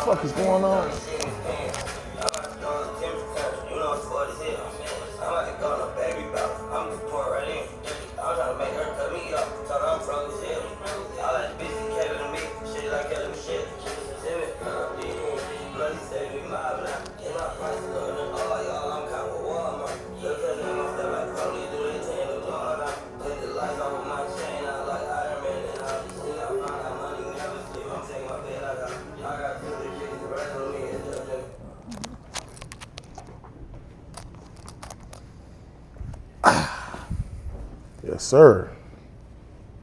fuck is going on? Yes, sir.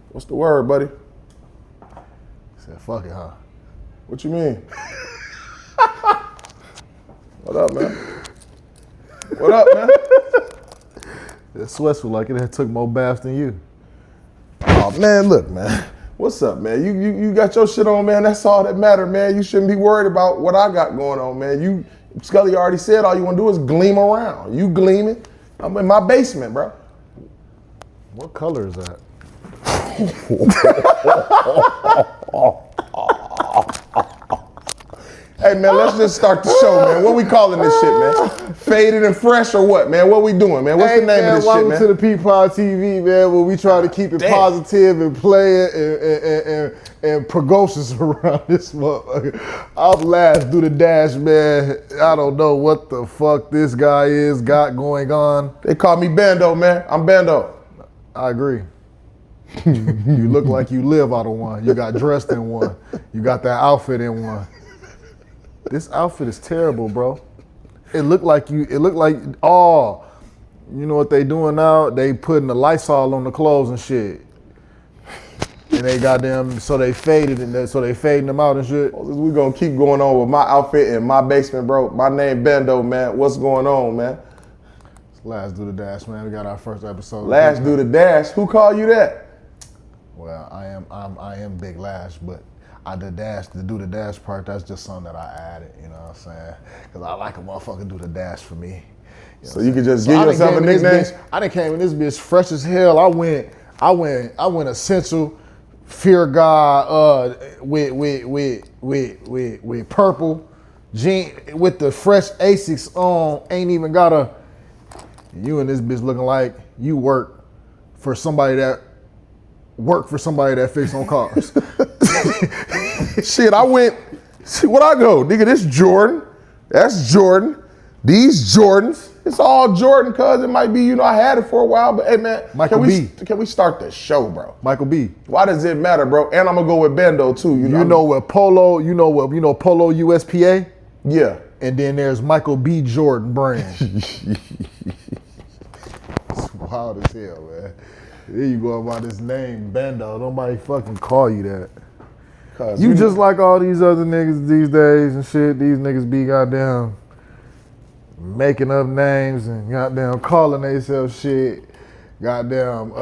What's the word, buddy? I said, fuck it, huh? What you mean? What up, man? What up, man? It sweats like it had took more baths than you. Oh, man, look, man. What's up, man? You got your shit on, man. That's all that matter, man. You shouldn't be worried about what I got going on, man. Scully already said all you want to do is gleam around. You gleaming. I'm in my basement, bro. What color is that? Hey, man, let's just start the show, man. What we calling this shit, man? Faded and fresh or what, man? What we doing, man? What's the name of this shit, man? Welcome to the Ppodtv, man, where we try to keep it positive and play it and precocious around this motherfucker. I'm last through the dash, man. I don't know what the fuck this guy got going on. They call me Bando, man. I'm Bando. I agree. You look like you live out of one. You got dressed in one. You got that outfit in one. This outfit is terrible, bro. It looked like, you know what they doing now? They putting the Lysol on the clothes and shit. And they got them, so they faded, and so they fading them out and shit. We gonna keep going on with my outfit in my basement, bro. My name Bando, man. What's going on, man? Last Do the Dash, man. We got our first episode. Last Do the Dash. Who called you that? Well, I am Big Lash, but the do the dash part, that's just something that I added, you know what I'm saying? Because I like a motherfucker do the dash for me. You know so you could just give yourself a nickname? I done came in this bitch fresh as hell. I went essential, fear God, with purple jean, with the fresh Asics on, ain't even got you and this bitch looking like you work for somebody that fix on cars. Shit, what I go? Nigga, this Jordan. That's Jordan. These Jordans. It's all Jordan, cuz it might be, I had it for a while, but hey, man, can we start the show, bro? Michael B. Why does it matter, bro? And I'm gonna go with Bando, too. You know Polo USPA? Yeah. And then there's Michael B. Jordan brand. It's wild as hell, man. There you go about this name, Bando. Nobody fucking call you that. You just like all these other niggas these days and shit. These niggas be goddamn making up names and goddamn calling themselves shit. Goddamn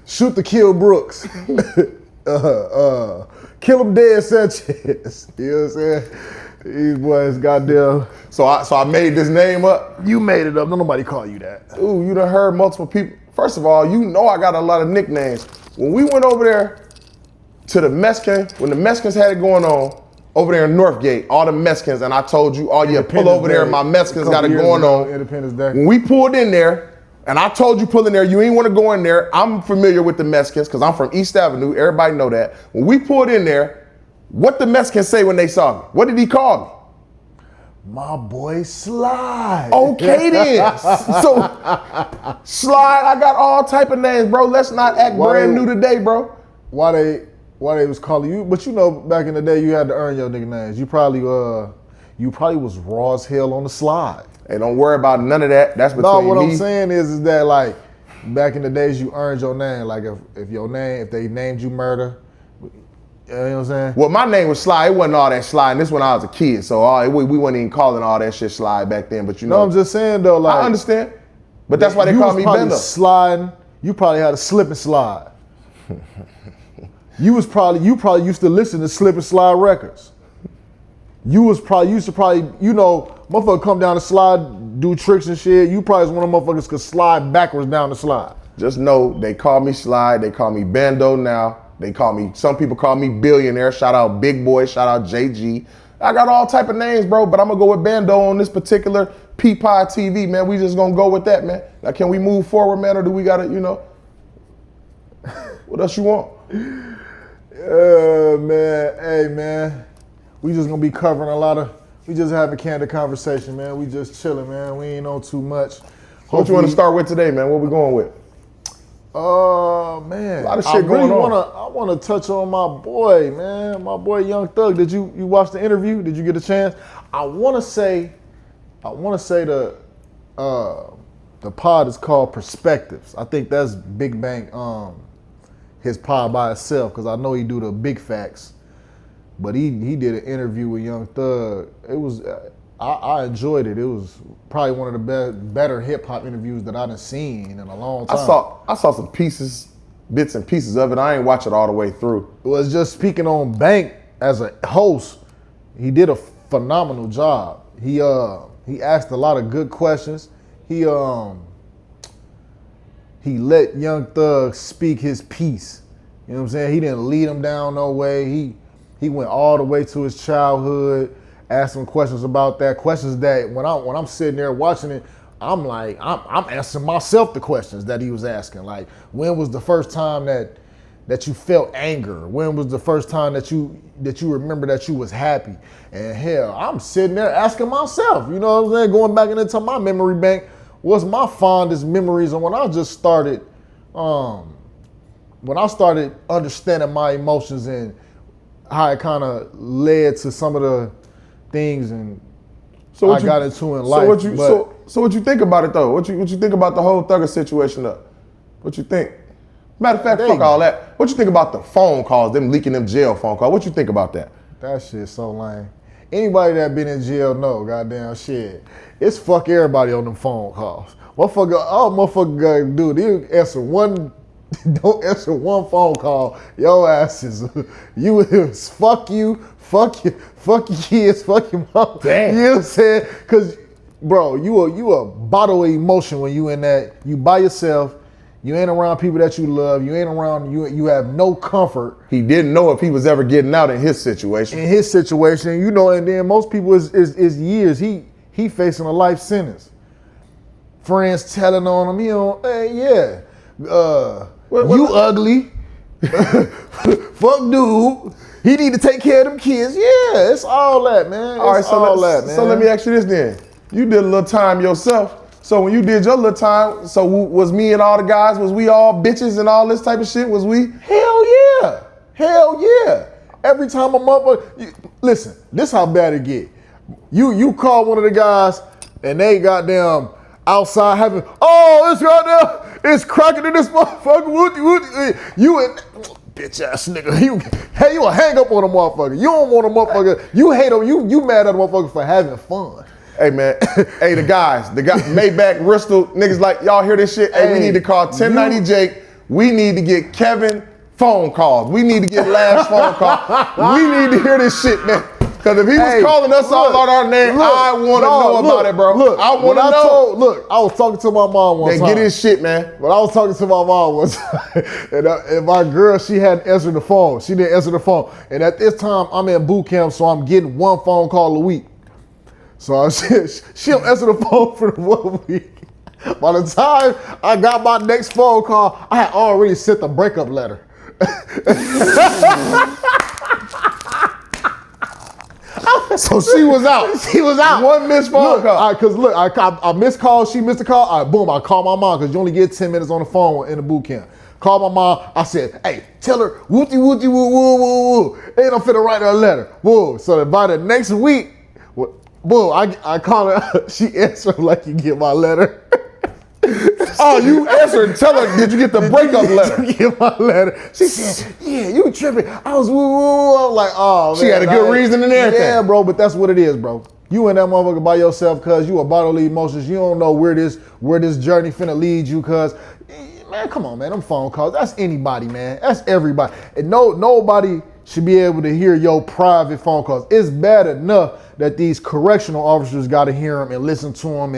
shoot to kill Brooks. Kill him dead Sanchez. You know what I'm saying? These boys goddamn. So I made this name up? You made it up. Don't nobody call you that. Ooh, you done heard multiple people. First of all, I got a lot of nicknames. When we went over there to the Mexican, when the Mexicans had it going on, over there in Northgate, all the Mexicans, and I told you, pull over there, my Mexicans got it going on. Independence Day. When we pulled in there, and I told you pull in there, you ain't want to go in there. I'm familiar with the Mexicans, because I'm from East Avenue, everybody know that. When we pulled in there, what the Mexicans say when they saw me? What did he call me? My boy Slide. Okay then. So Slide, I got all type of names, bro. Let's not act brand new today, bro. Why they was calling you? But back in the day, you had to earn your nicknames. You probably was raw as hell on the slide. Hey, don't worry about none of that. That's between me. No, what I'm saying is that like back in the days, you earned your name. Like if they named you Murder. You know what I'm saying? Well, my name was Sly. It wasn't all that Sly. And this when I was a kid. So we weren't even calling all that shit Sly back then. But No, I'm just saying though, like. I understand. But that's why they call me Bendo. Sliding. You probably had a slip and slide. You probably used to listen to slip and slide records. You used to motherfucker come down the slide, do tricks and shit. You probably was one of them motherfuckers could slide backwards down the slide. Just know they call me Slide. They call me Bando now. Some people call me Billionaire. Shout out Big Boy. Shout out JG. I got all type of names, bro, but I'm gonna go with Bando on this particular Ppodtv, man. We just gonna go with that, man. Now, can we move forward, man, or do we gotta, what else you want? Man, hey, man. We just gonna be covering we just having candid conversation, man. We just chilling, man. We ain't on too much. What you want to start with today, man? What we going with? Man. A lot of shit going on. I wanna touch on my boy, man. My boy Young Thug. Did you watch the interview? Did you get a chance? I wanna say the pod is called Perspectives. I think that's Big Bang his pod by itself, because I know he do the big facts. But he did an interview with Young Thug. It was I enjoyed it. It was probably one of the better hip hop interviews that I done seen in a long time. I saw some bits and pieces of it. I ain't watch it all the way through. It was just speaking on Bank as a host. He did a phenomenal job. He asked a lot of good questions. He let Young Thug speak his piece. You know what I'm saying? He didn't lead him down no way. He went all the way to his childhood, asked him questions about that. Questions that when I'm sitting there watching it, I'm like, I'm asking myself the questions that he was asking. Like, when was the first time that you felt anger? When was the first time that you remember that you was happy? And hell, I'm sitting there asking myself, you know what I'm saying? Going back into my memory bank, what's my fondest memories of when I just started, understanding my emotions and how it kind of led to some of the things and I got into in life. So what you think about it though? What you think about the whole Thugger situation though? What you think? Matter of fact, fuck all that. What you think about the phone calls, them leaking them jail phone calls? What you think about that? That shit's so lame. Anybody that been in jail know, goddamn shit. It's fuck everybody on them phone calls. Motherfucker gotta do, they answer one. Don't answer one phone call. Your ass is fuck you, fuck your kids, fuck your mom. Damn. You know what I'm saying? Cause bro, you a bottle of emotion when you in that. You by yourself. You ain't around people that you love. You ain't around. You have no comfort. He didn't know if he was ever getting out in his situation. And then most people is years. He facing a life sentence. Friends telling on him, hey, yeah. You ugly. Fuck dude. He need to take care of them kids. Yeah, it's all that, man. So let me ask you this then. You did a little time yourself. So when you did your little time, so was me and all the guys, was we all bitches and all this type of shit? Was we? Hell yeah. Every time a motherfucker, listen, this how bad it get. You call one of the guys and they goddamn outside having, it's cracking in this motherfucker. You and bitch ass nigga. You will hang up on a motherfucker. You don't want a motherfucker. You hate him. You mad at a motherfucker for having fun. Hey man, hey the guys, Maybach, Bristol, niggas like, y'all hear this shit? Hey, we need to call 1090 Jake. We need to get Kevin phone calls. We need to get Lash phone calls. We need to hear this shit, man. Because if he was calling us all out our name, I want to know about it, bro. I want to know. I was talking to my mom one time. Get his shit, man. But I was talking to my mom one time, and my girl, she hadn't answered the phone. She didn't answer the phone. And at this time, I'm in boot camp, so I'm getting one phone call a week. So she don't answer the phone for the 1 week. By the time I got my next phone call, I had already sent the breakup letter. So she was out. She was out. One missed phone call. Because I missed calls, she missed a call. All right, boom, I called my mom because you only get 10 minutes on the phone in the boot camp. Called my mom. I said, hey, tell her, wooty, wooty, woo, woo, woo, woo. Ain't I'm finna write her a letter. Woo. So that by the next week, boom, I call her. She answered like, you get my letter. Oh, you answered. Tell her, did you get the breakup letter? Did you get my letter? She said, yeah, you tripping. I was woo. I was like, oh, man. She had a good reason and everything. Yeah, bro, but that's what it is, bro. You and that motherfucker by yourself because you a bottle of emotions. You don't know where this journey finna lead you because, man, come on, man. Them phone calls, that's anybody, man. That's everybody. And nobody should be able to hear your private phone calls. It's bad enough that these correctional officers got to hear them and listen to them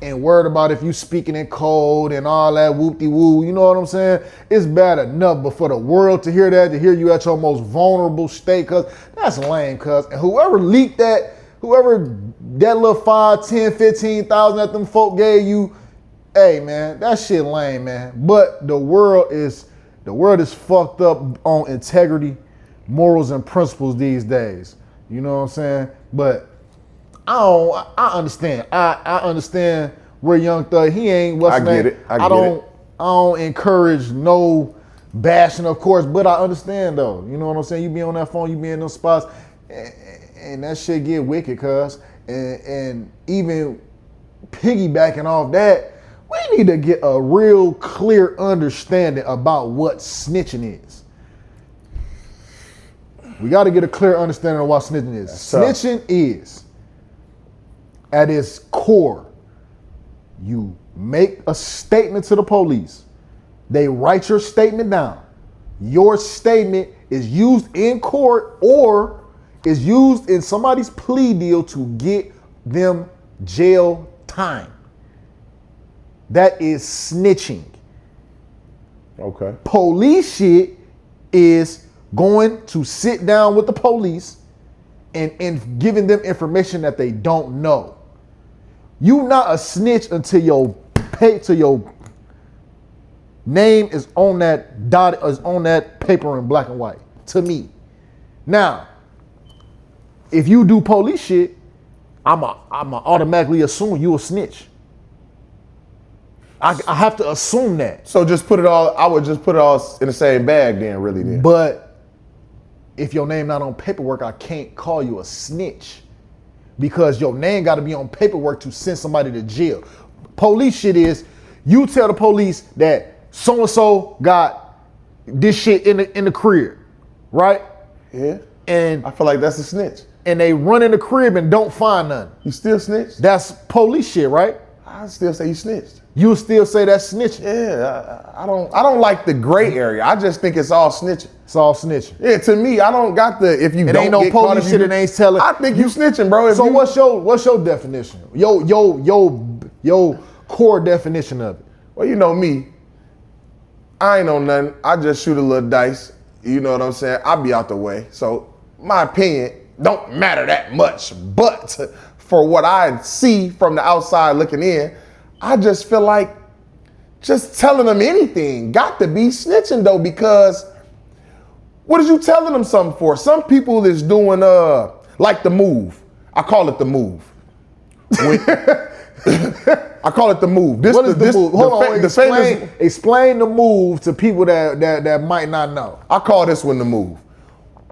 and worried about if you speaking in code and all that whoop-de-woo. You know what I'm saying? It's bad enough, but for the world to hear that, to hear you at your most vulnerable state, cuz that's lame, cuz. And whoever leaked that, whoever that little 5, 10, 15,000 that them folk gave you, hey man, that shit lame, man. But the world is fucked up on integrity, morals, and principles these days. You know what I'm saying? But I understand. I understand where Young Thug, he ain't what's I get it. I don't encourage no bashing, of course, but I understand though. You know what I'm saying? You be on that phone, you be in those spots, and that shit get wicked, cuz. And even piggybacking off that, we need to get a real clear understanding about what snitching is. We got to get a clear understanding of what snitching is. Snitching is, at its core, you make a statement to the police. They write your statement down. Your statement is used in court or is used in somebody's plea deal to get them jail time. That is snitching. Okay. Police shit is going to sit down with the police and giving them information that they don't know. You not a snitch until your name is on that paper in black and white. To me. Now, if you do police shit, I'ma automatically assume you a snitch. I have to assume that. So I would just put it all in the same bag then, really then. But if your name not on paperwork, I can't call you a snitch because your name got to be on paperwork to send somebody to jail. Police shit is, you tell the police that so-and-so got this shit in the crib, right? Yeah. And I feel like that's a snitch. And they run in the crib and don't find nothing. You still snitched? That's police shit, right? I still say you snitched. You still say that's snitching? Yeah, I don't like the gray area. I just think it's all snitching. It's all snitching. Yeah, to me, I don't got the if you it don't ain't no get police caught, shit. It ain't telling. I think you snitching, bro. So what's your definition? Your core definition of it? Well, you know me. I ain't on nothing. I just shoot a little dice. You know what I'm saying? I'll be out the way. So my opinion don't matter that much. But for what I see from the outside looking in, I just feel like just telling them anything got to be snitching though, because what is you telling them something for? Some people is doing like the move. I call it the move. I call it the move. What is the move? Hold on, explain the move to people that might not know. I call this one the move.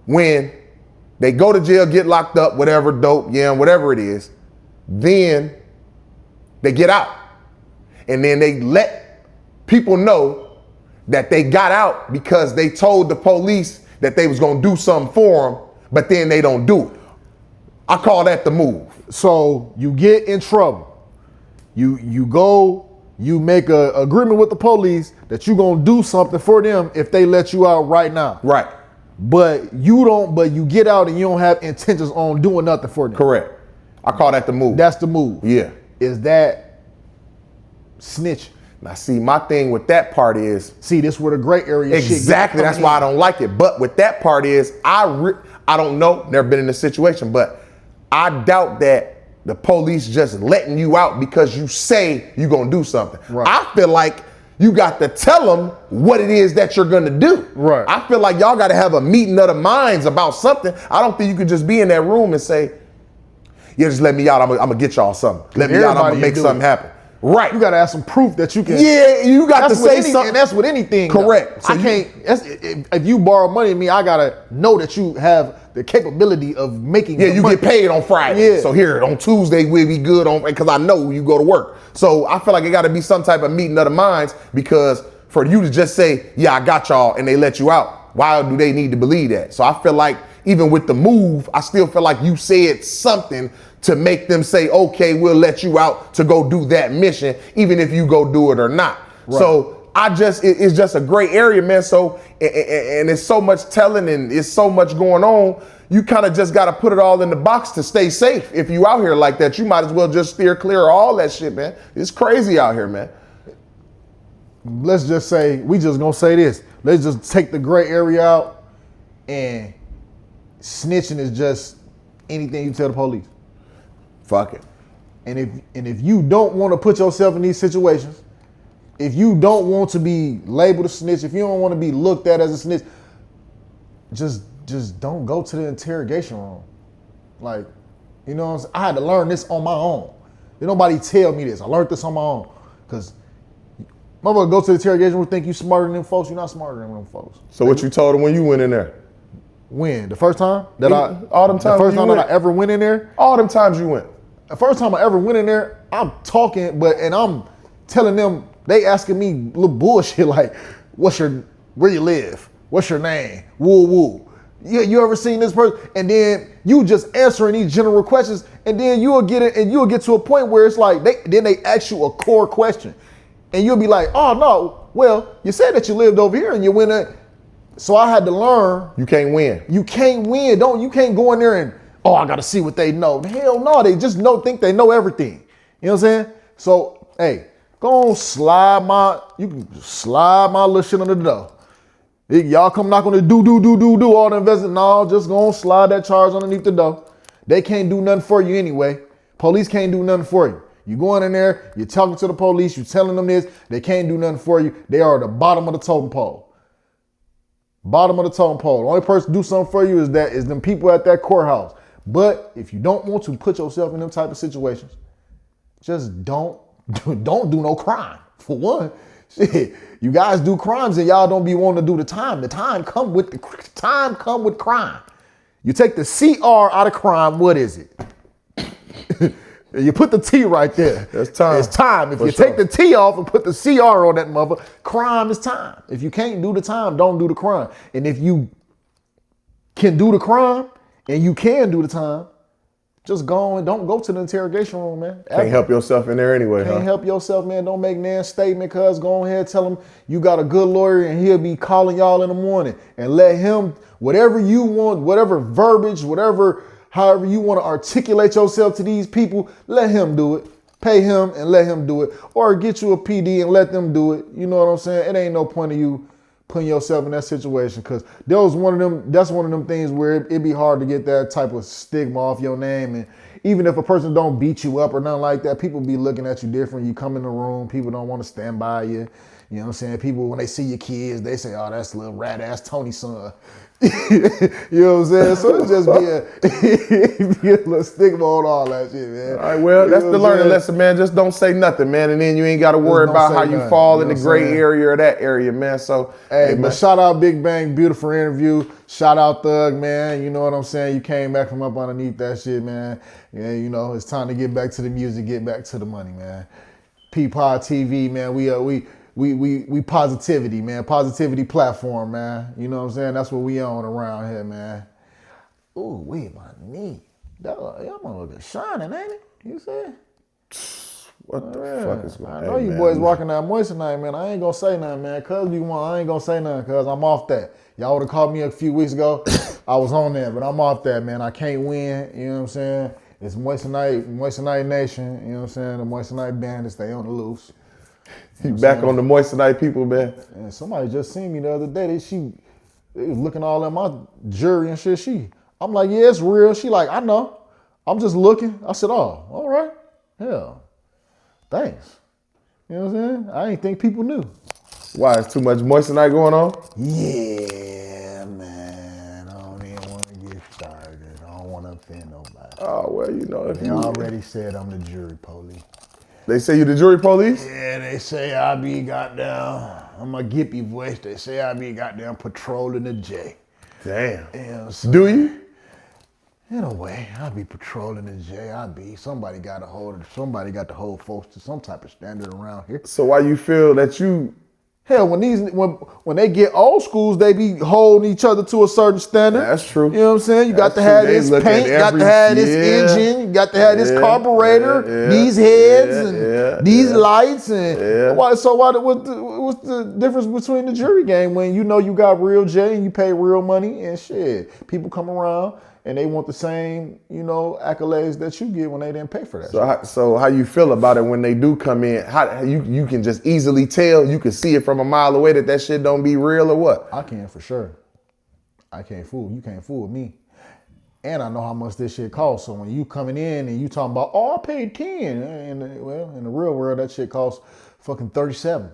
When they go to jail, get locked up, whatever, dope, yeah, whatever it is, then they get out. And then they let people know that they got out because they told the police that they was gonna do something for them, but then they don't do it. I call that the move. So you get in trouble. You go, you make an agreement with the police that you're gonna do something for them if they let you out right now. Right. But you get out and you don't have intentions on doing nothing for them. Correct. I call that the move. That's the move. Yeah. Is that snitch? Now see, my thing with that part is, this where the gray area exactly, shit that's why I don't like it. But with that part is, I don't know, never been in this situation, but I doubt that the police just letting you out because you say you're gonna do something. Right. I feel like you got to tell them what it is that you're gonna do. Right. I feel like y'all gotta have a meeting of the minds about something. I don't think you could just be in that room and say, yeah, just let me out, I'm gonna get y'all something. Let me out, I'm gonna make something happen. Right. You gotta have some proof that you can. Yeah, you got to say something. And that's with anything. Correct. So if you borrow money from me, I gotta know that you have the capability of making. Yeah, you money. get paid on Friday. Yeah. So here on Tuesday we'll be good on, because I know you go to work. So I feel like it got to be some type of meeting of the minds, because for you to just say, yeah, I got y'all, and they let you out, why do they need to believe that? So I feel like even with the move, I still feel like you said something to make them say, okay, we'll let you out to go do that mission, even if you go do it or not. Right. So it's just a gray area, man. So, and it's so much telling and it's so much going on. You kind of just got to put it all in the box to stay safe. If you out here like that, you might as well just steer clear of all that shit, man. It's crazy out here, man. Let's just say, we just gonna say this. Let's just take the gray area out, and snitching is just anything you tell the police. Fuck it. And if you don't want to put yourself in these situations, if you don't want to be labeled a snitch, if you don't want to be looked at as a snitch, just don't go to the interrogation room. Like, you know what I'm saying? I had to learn this on my own. Did nobody tell me this. I learned this on my own. Because motherfucker go to the interrogation room, think you smarter than them folks. You're not smarter than them folks. So what you told them when you went in there? When? The first time? All them times the first time that I ever went in there? All them times you went. The first time I ever went in there, I'm talking, and I'm telling them, they asking me little bullshit like, where you live? What's your name? Woo woo. You ever seen this person? And then you just answering these general questions, and then you'll get to a point where it's like, they ask you a core question. And you'll be like, oh no, well, you said that you lived over here and you went in. So I had to learn. You can't win. You can't win. You can't go in there and, oh, I got to see what they know. Hell no, they just think they know everything. You know what I'm saying? So, hey, go on, slide my little shit under the door. Y'all come knock on the do all the investment. No, just go on, slide that charge underneath the door. They can't do nothing for you anyway. Police can't do nothing for you. You going in there, you're talking to the police, you're telling them this, they can't do nothing for you. They are at the bottom of the totem pole. Bottom of the totem pole. The only person do something for you is them people at that courthouse. But if you don't want to put yourself in them type of situations, just don't do no crime. For one, shit, you guys do crimes and y'all don't be wanting to do the time. The time come with crime. You take the CR out of crime, what is it? You put the T right there. That's time. It's time. If you take the T off and put the CR on that mother, crime is time. If you can't do the time, don't do the crime. And if you can do the crime and you can do the time, just go and don't go to the interrogation room, man. Can't help yourself in there anyway, Can't help yourself, man. Don't make no statement, cuz go ahead, tell him you got a good lawyer and he'll be calling y'all in the morning. And let him, whatever you want, whatever verbiage, however you want to articulate yourself to these people, let him do it. Pay him and let him do it. Or get you a PD and let them do it. You know what I'm saying? It ain't no point of you putting yourself in that situation, because that's one of them things where it'd be hard to get that type of stigma off your name. And even if a person don't beat you up or nothing like that, people be looking at you different. You come in the room, people don't want to stand by you. You know what I'm saying? People, when they see your kids, they say, oh, that's little rat ass Tony's son. You know what I'm saying? So it just be a little stigma on all that shit, man. All right, well, that's the learning lesson, man. Just don't say nothing, man. And then you ain't got to worry about how you fall in the gray area or that area, man. So, hey, but shout out Big Bang, beautiful interview. Shout out Thug, man. You know what I'm saying? You came back from up underneath that shit, man. Yeah, you know, it's time to get back to the music, get back to the money, man. Ppodtv, man. We positivity, man. Positivity platform, man. You know what I'm saying? That's what we on around here, man. Ooh, wait, my knee. That motherfucker shining, ain't it? You see? What the fuck is going on? I know you boys walking that moist tonight, man. I ain't gonna say nothing, man. Cuz you want, I ain't gonna say nothing, cuz I'm off that. Y'all would have called me a few weeks ago. I was on there, but I'm off that, man. I can't win. You know what I'm saying? It's Moist Night Nation. You know what I'm saying? The Moist Night band, stay on the loose. You back on the Moissanite people, man. And somebody just seen me the other day. They was looking all at my jewelry and shit. I'm like, yeah, it's real. She like, I know. I'm just looking. I said, oh, all right. Hell, thanks. You know what I'm saying? I ain't think people knew. Why? Is too much Moissanite going on? Yeah, man. I don't even want to get started. I don't want to offend nobody. Oh, well, you know. They already said I'm the jury police. They say you the jury police? Yeah, they say I be goddamn, I'm a gippy voice. They say I be goddamn patrolling the J. Damn. Yeah, do you? In a way, I be patrolling the J. Somebody got to hold folks to some type of standard around here. So why you feel that you Hell, when they get old schools, they be holding each other to a certain standard. That's true. You know what I'm saying? You got to have this paint, you got to have this engine, you got to have this carburetor, these heads, and these lights. And what's the difference between the jury game when you know you got real J and you pay real money and shit? People come around and they want the same, accolades that you get when they didn't pay for that. So how you feel about it when they do come in? How you can just easily tell, you can see it from a mile away that shit don't be real or what? I can for sure. I can't fool. You can't fool me. And I know how much this shit costs. So when you coming in and you talking about, I paid 10. In the real world, that shit costs fucking 37.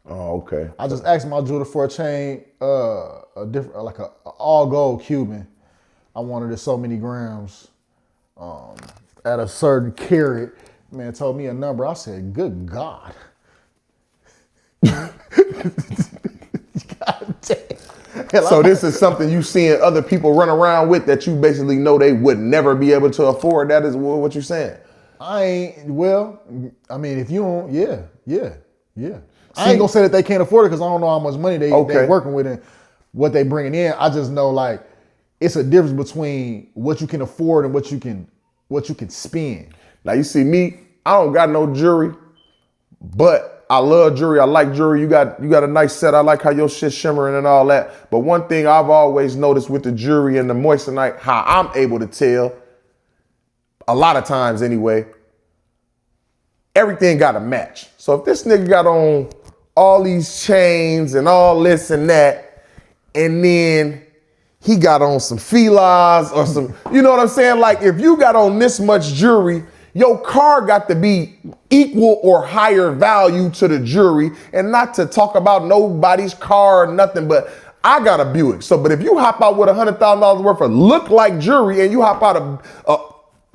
Oh, okay. I just asked my jeweler for a chain, a different, like a all gold Cuban. I wanted it so many grams at a certain carat. Man told me a number. I said, good God. God damn. So this is something you seeing other people run around with that you basically know they would never be able to afford. That is what you're saying. If you don't, yeah. I ain't gonna say that they can't afford it because I don't know how much money they working with and what they bringing in. I just know like, it's a difference between what you can afford and what you can spend. Now you see me, I don't got no jewelry, but I love jewelry. I like jewelry. You got a nice set. I like how your shit shimmering and all that. But one thing I've always noticed with the jewelry and the moissanite, how I'm able to tell, a lot of times anyway, everything got to match. So if this nigga got on all these chains and all this and that, and then he got on some filas or some, you know what I'm saying? Like if you got on this much jewelry, your car got to be equal or higher value to the jewelry, and not to talk about nobody's car or nothing, but I got a Buick. So, but if you hop out with $100,000 worth of look like jewelry and you hop out a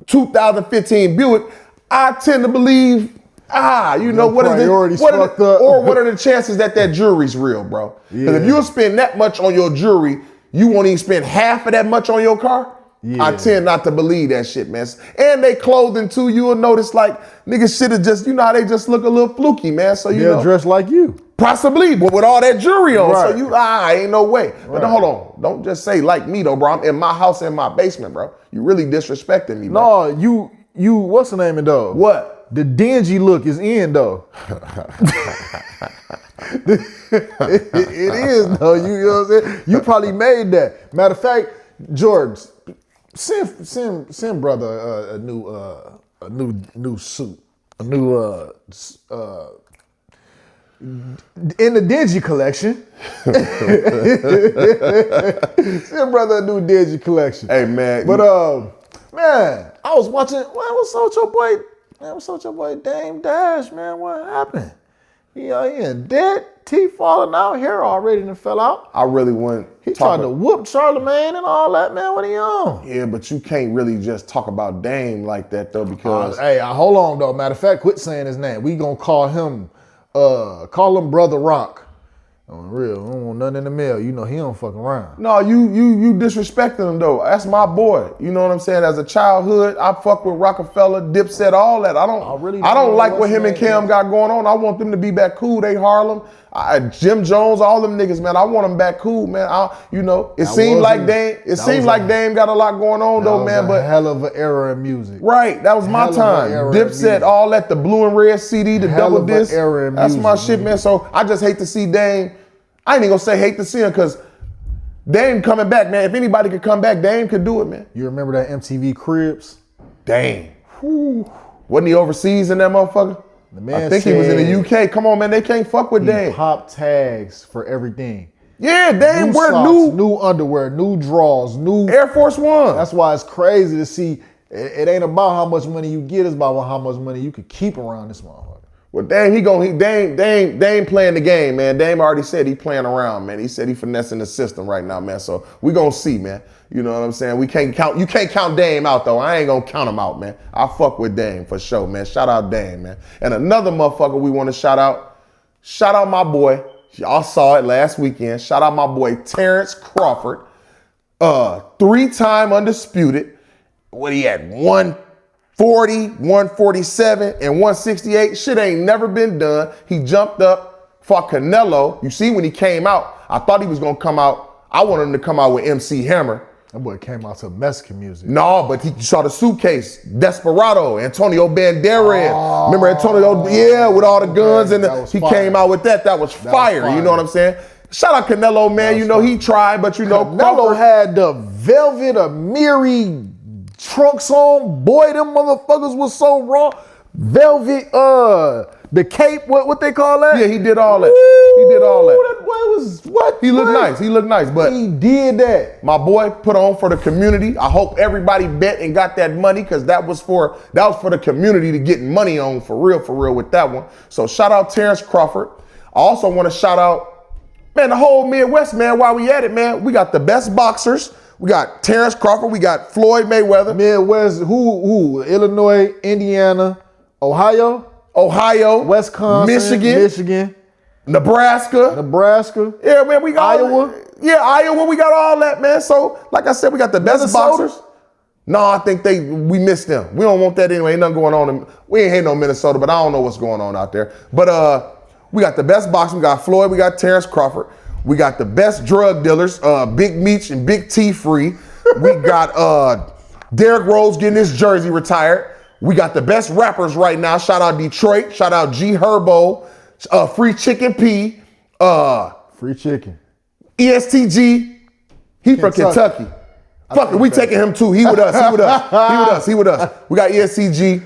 2015 Buick, I tend to believe, what are the chances that jewelry's real, bro? Because if you spend that much on your jewelry, you won't even spend half of that much on your car? Yeah. I tend not to believe that shit, man. And they clothing too, you will notice like niggas shit is just, how they just look a little fluky, man. So they're dressed like you. Possibly, but with all that jewelry on. Right. So ain't no way. Right. But hold on. Don't just say like me though, bro. I'm in my house in my basement, bro. You really disrespecting me, bro. No, you what's the name of though? What? The dingy look is in though. It is though. You know what I'm saying? You probably made that. Matter of fact, George, send brother a new suit, in the dingy collection. Send brother a new dingy collection. Hey man, but man, I was watching. What's up with your boy Dame Dash, man? What happened? He in debt. Teeth falling out. Hair already done fell out. I really wouldn't. He tried to whoop Charlemagne and all that, man. What are you on? Yeah, but you can't really just talk about Dame like that though, because hold on though. Matter of fact, quit saying his name. We gonna call him Brother Rock. On real, I don't want nothing in the mail. You know he don't fuck around. No, you disrespecting him though. That's my boy. You know what I'm saying? As a childhood, I fuck with Rockefeller, Dipset, all that. I don't like what him and Cam got going on. I want them to be back cool. They Harlem, Jim Jones, all them niggas, man. I want them back cool, man. It seemed like Dame got a lot going on though, man. But hell of an era in music. Right, that was my time. Dipset, all that, the blue and red CD, the double disc. That's my shit, man. So I just hate to see Dame. I ain't even gonna say hate to see him because Dame coming back, man. If anybody could come back, Dame could do it, man. You remember that MTV Cribs? Dame. Whew. Wasn't he overseas in that motherfucker? The man I think he was in the UK. Come on, man. They can't fuck with Dame. Pop tags for everything. Yeah, Dame wear new underwear, new drawers, new Air Force One. That's why it's crazy to see. It ain't about how much money you get. It's about how much money you could keep around this motherfucker. Well, Dame playing the game, man. Dame already said he playing around, man. He said he finessing the system right now, man. So we gonna see, man. You know what I'm saying? You can't count Dame out though. I ain't gonna count him out, man. I fuck with Dame for sure, man. Shout out Dame, man. And another motherfucker we want to shout out my boy. Y'all saw it last weekend. Shout out my boy Terrence Crawford, 3-time undisputed. What he had 140, 147, and 168. Shit ain't never been done. He jumped up, fought Canelo. You see, when he came out, I thought he was gonna come out. I wanted him to come out with MC Hammer. That boy came out to Mexican music. No, but he saw the suitcase, Desperado, Antonio Banderas. Oh, Remember Antonio? Yeah, with all the guns and he fire. came out with that. That was fire. You know what I'm saying? Shout out Canelo, man. You know he tried, but you know Canelo had the velvet Amiri trunks on. Boy, them motherfuckers was so raw. Velvet, the cape, what they call that? Yeah, he did all that. He did all that. That boy was what? He looked nice. He looked nice, but he did that. My boy put on for the community. I hope everybody bet and got that money because that was for the community to get money on for real with that one. So shout out Terrence Crawford. I also want to shout out, man, the whole Midwest, man. While we at it, man, we got the best boxers. We got Terrence Crawford. We got Floyd Mayweather. Midwest, who? Illinois, Indiana, Ohio, Wisconsin, Michigan, Nebraska. Yeah, man, we got Iowa. Iowa. We got all that, man. So, like I said, we got the best boxers. No, I think we missed them. We don't want that anyway. Ain't nothing going on. We ain't hating no Minnesota, but I don't know what's going on out there. But we got the best boxers. We got Floyd. We got Terrence Crawford. We got the best drug dealers, Big Meech and Big T Free. We got Derrick Rose getting his jersey retired. We got the best rappers right now. Shout out Detroit. Shout out G Herbo. Free Chicken P. Free Chicken. ESTG. He from Kentucky. Fuck it, we taking him too. He with us. He with us. We got ESTG.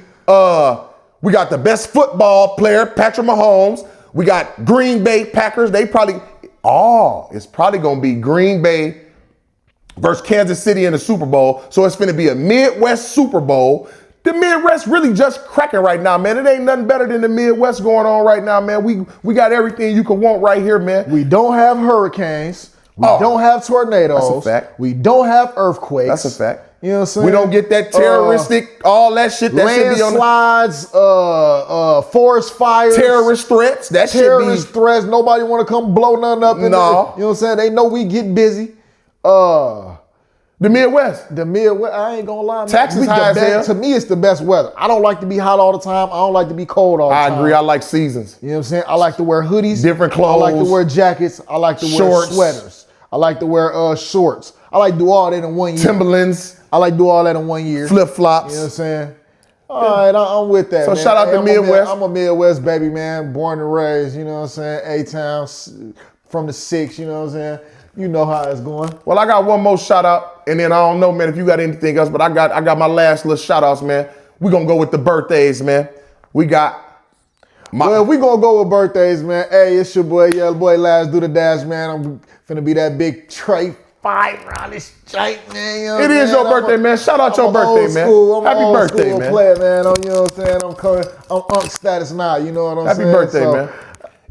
We got the best football player, Patrick Mahomes. We got Green Bay Packers. It's probably gonna be Green Bay versus Kansas City in the Super Bowl. So it's gonna be a Midwest Super Bowl. The Midwest really just cracking right now, man. It ain't nothing better than the Midwest going on right now, man. We got everything you could want right here, man. We don't have hurricanes. We don't have tornadoes. That's a fact. We don't have earthquakes. That's a fact. You know what I'm saying? We don't get that terroristic, all that shit. That should be on landslides, forest fires, terrorist threats. That terrorist threats. Nobody want to come blow nothing up. You know what I'm saying? They know we get busy. The Midwest. I ain't gonna lie, man. Taxes high as hell. To me, it's the best weather. I don't like to be hot all the time. I don't like to be cold all the time. I agree. I like seasons. You know what I'm saying? I like to wear hoodies. Different clothes. I like to wear jackets. I like to wear sweaters. I like to wear shorts. I like to do all that in 1 year. Timberlands. I like to do all that in 1 year. Flip-flops. You know what I'm saying? All right, I'm with that, so man. Shout out to Midwest. I'm a Midwest baby, man. Born and raised, you know what I'm saying? A-Town, from the 6, you know what I'm saying? You know how it's going. Well, I got one more shout out, and then I don't know, man, if you got anything else, but I got my last little shout outs, man. We're gonna go with the birthdays, man. We got well, we gonna go with birthdays, man. Hey, it's your boy, boy Last Do the Dash, man. I'm finna be that big Trey 5 round this straight, man. You know it is your birthday, man. Shout out your birthday, man. Happy birthday, man. Player, man. You know what I'm saying? I'm Unc status now. You know what I'm saying? Happy birthday, man.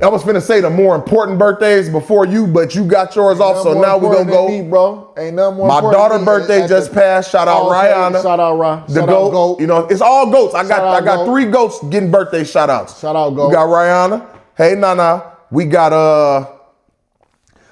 I was finna say the more important birthdays before you, but you got yours off, so now we're gonna go. Me, bro. Ain't nothing more My daughter's birthday just passed. Shout out Rihanna. Shout out Ryan. The goat. You know, it's all goats. I got 3 goats getting birthday shout outs. Shout out goat. We got Rihanna. Hey Nana. We got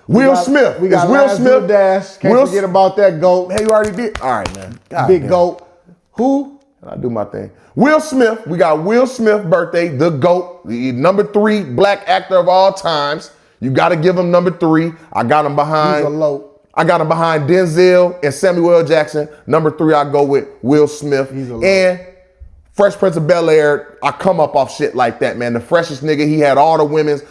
Will Smith. We got Will Smith. Dash. Can't forget about that goat. Hey, you already did. All right, man. Big goat. Who? I do my thing. Will Smith. We got Will Smith birthday, the GOAT, the number 3 black actor of all times. You got to give him number 3. I got him behind. He's a low. I got him behind Denzel and Samuel L. Jackson. Number 3, I go with Will Smith. He's a low. And Fresh Prince of Bel-Air, I come up off shit like that, man. The freshest nigga. He had all the women's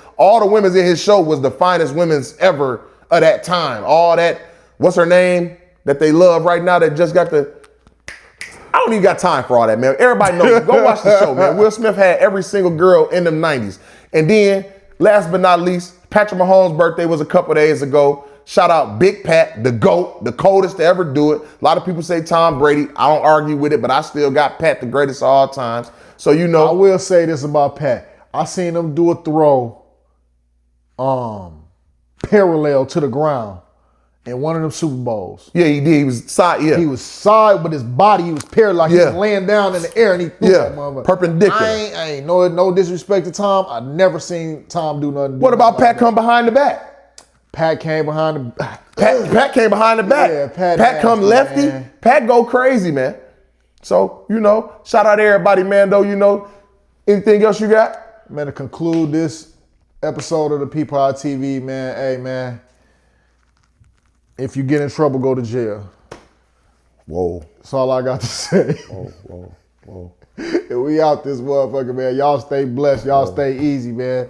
in his show was the finest women's ever of that time. All that, what's her name that they love right now that just got the, I don't even got time for all that, man. Everybody knows. Go watch the show, man. Will Smith had every single girl in them 90s. And then, last but not least, Patrick Mahomes' birthday was a couple days ago. Shout out Big Pat, the GOAT, the coldest to ever do it. A lot of people say Tom Brady. I don't argue with it, but I still got Pat, the greatest of all times. So, you know. I will say this about Pat. I seen him do a throw parallel to the ground in one of them Super Bowls. Yeah, he did. He was side, yeah. He was side, but his body, he was parallel. He was laying down in the air and he threw that motherfucker. Perpendicular. I ain't no disrespect to Tom. I never seen Tom do nothing. What about Pat come behind the back? Pat came behind the Pat came behind the back. Yeah, Pat come lefty. Man. Pat go crazy, man. So, you know, shout out to everybody, man, though, you know. Anything else you got? Man, to conclude this episode of the Ppodtv, man. Hey, man. If you get in trouble, go to jail. Whoa. That's all I got to say. Whoa. And we out this motherfucker, man. Y'all stay blessed. Y'all stay easy, man.